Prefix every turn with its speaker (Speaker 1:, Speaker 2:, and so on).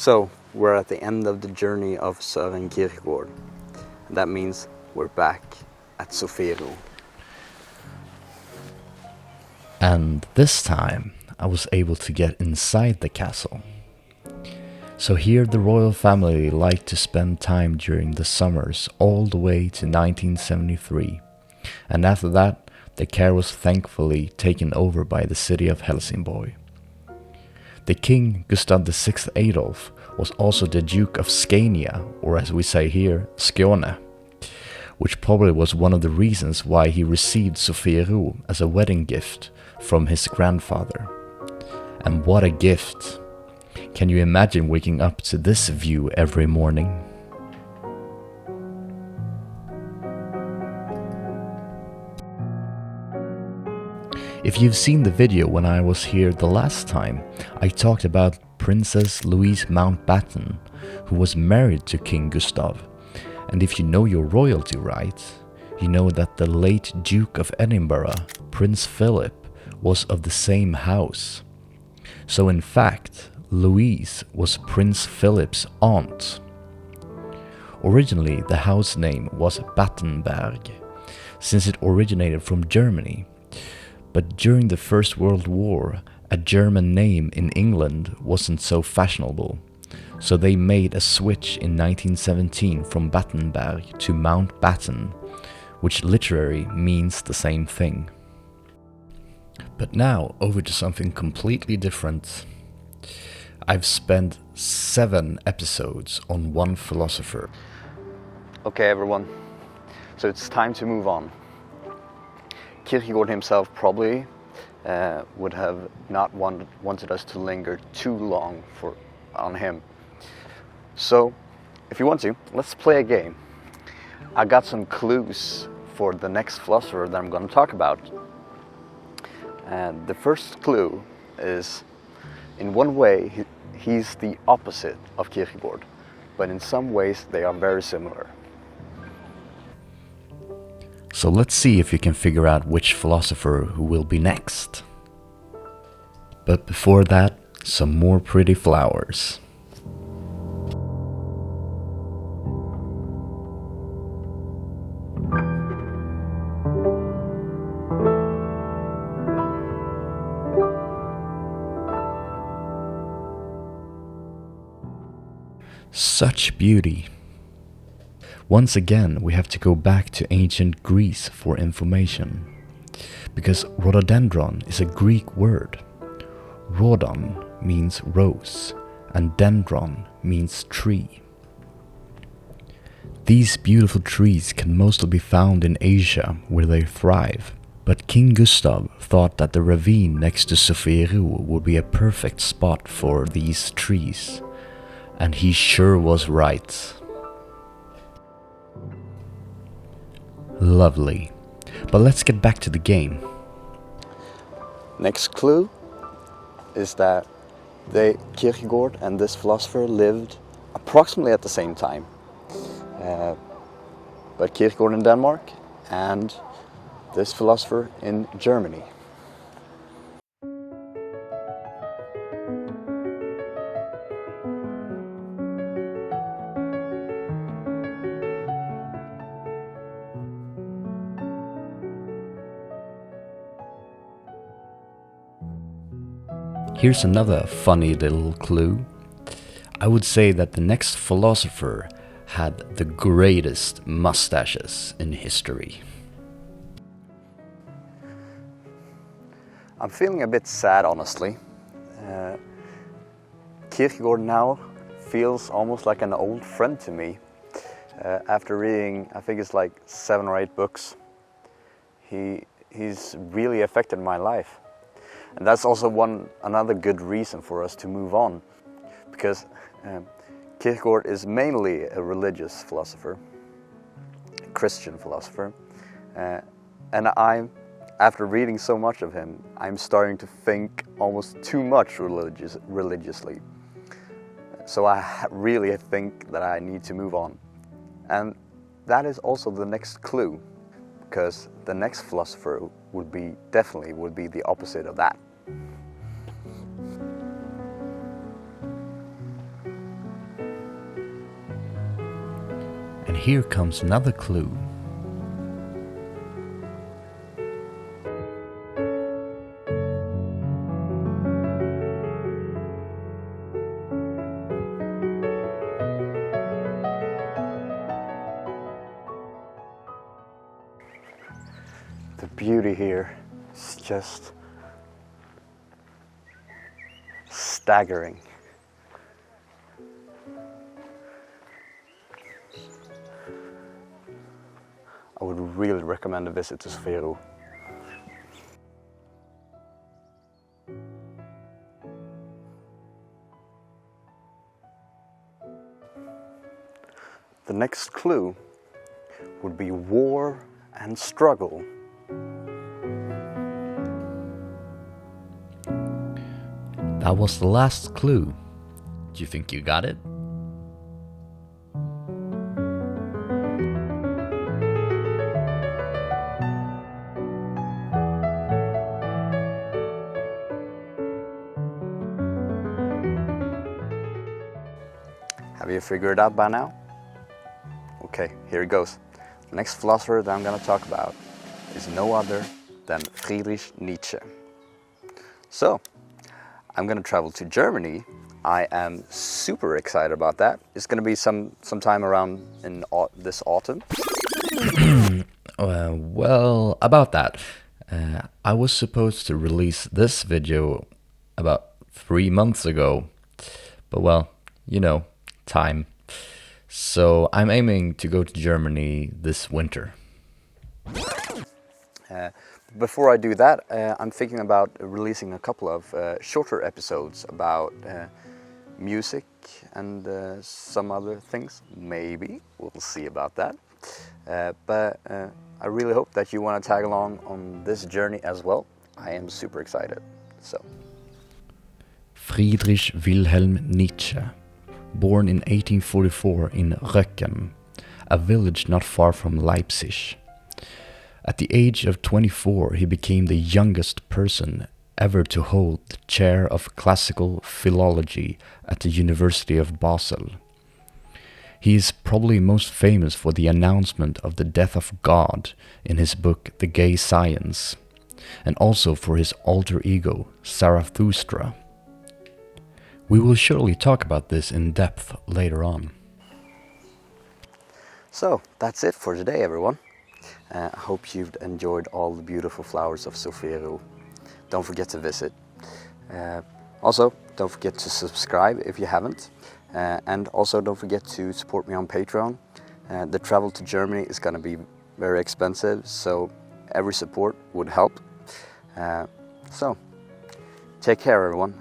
Speaker 1: So, we're at the end of the journey of Søren Kierkegaard. And that means we're back at Sofiero.
Speaker 2: And this time, I was able to get inside the castle. So here the royal family liked to spend time during the summers all the way to 1973. And after that, the care was thankfully taken over by the city of Helsingborg. The king Gustav VI Adolf was also the Duke of Scania, or as we say here, Skåne, which probably was one of the reasons why he received Sofiero as a wedding gift from his grandfather. And what a gift! Can you imagine waking up to this view every morning? If you've seen the video when I was here the last time, I talked about Princess Louise Mountbatten, who was married to King Gustav. And if you know your royalty right, you know that the late Duke of Edinburgh, Prince Philip, was of the same house. So in fact, Louise was Prince Philip's aunt. Originally, the house name was Battenberg, since it originated from Germany. But during the First World War, a German name in England wasn't so fashionable, so they made a switch in 1917 from Battenberg to Mountbatten, which literally means the same thing. But now, over to something completely different. I've spent 7 episodes on one philosopher.
Speaker 1: Okay, everyone, so it's time to move on. Kierkegaard himself probably would have not wanted us to linger too long on him. So, if you want to, let's play a game. I got some clues for the next philosopher that I'm going to talk about. And the first clue is, in one way, he's the opposite of Kierkegaard, but in some ways they are very similar.
Speaker 2: So let's see if you can figure out which philosopher who will be next. But before that, some more pretty flowers. Such beauty. Once again, we have to go back to ancient Greece for information, because rhododendron is a Greek word. Rhodon means rose, and dendron means tree. These beautiful trees can mostly be found in Asia, where they thrive, but King Gustav thought that the ravine next to Sofiero would be a perfect spot for these trees, and he sure was right. Lovely. But let's get back to the game.
Speaker 1: Next clue is that Kierkegaard and this philosopher lived approximately at the same time. But Kierkegaard in Denmark and this philosopher in Germany.
Speaker 2: Here's another funny little clue. I would say that the next philosopher had the greatest mustaches in history.
Speaker 1: I'm feeling a bit sad, honestly. Kierkegaard now feels almost like an old friend to me. After reading, I think it's like 7 or 8 books, he's really affected my life. And that's also another good reason for us to move on, because Kierkegaard is mainly a religious philosopher, a Christian philosopher, and after reading so much of him, I'm starting to think almost too much religiously. So I really think that I need to move on. And that is also the next clue, because the next philosopher would be the opposite of that.
Speaker 2: here comes another clue.
Speaker 1: The beauty here is just staggering. I would really recommend a visit to Sofiero. The next clue would be war and struggle.
Speaker 2: That was the last clue. Do you think you got it?
Speaker 1: Have you figured it out by now? Okay, here it goes. The next philosopher that I'm going to talk about is no other than Friedrich Nietzsche. So, I'm going to travel to Germany. I am super excited about that. It's going to be sometime around in this autumn.
Speaker 2: Well, about that. I was supposed to release this video about 3 months ago. But well, you know, time. So I'm aiming to go to Germany this winter.
Speaker 1: Before I do that, I'm thinking about releasing a couple of shorter episodes about music and some other things. Maybe, we'll see about that. But I really hope that you want to tag along on this journey as well. I am super excited. So,
Speaker 2: Friedrich Wilhelm Nietzsche, born in 1844 in Röcken, a village not far from Leipzig. At the age of 24, he became the youngest person ever to hold the chair of classical philology at the University of Basel. He is probably most famous for the announcement of the death of God in his book The Gay Science, and also for his alter ego, Zarathustra. We will surely talk about this in depth later on.
Speaker 1: So that's it for today, everyone. I hope you've enjoyed all the beautiful flowers of Sofiero. Don't forget to visit. Also, don't forget to subscribe if you haven't. And also don't forget to support me on Patreon. The travel to Germany is going to be very expensive, so every support would help. So, take care, everyone.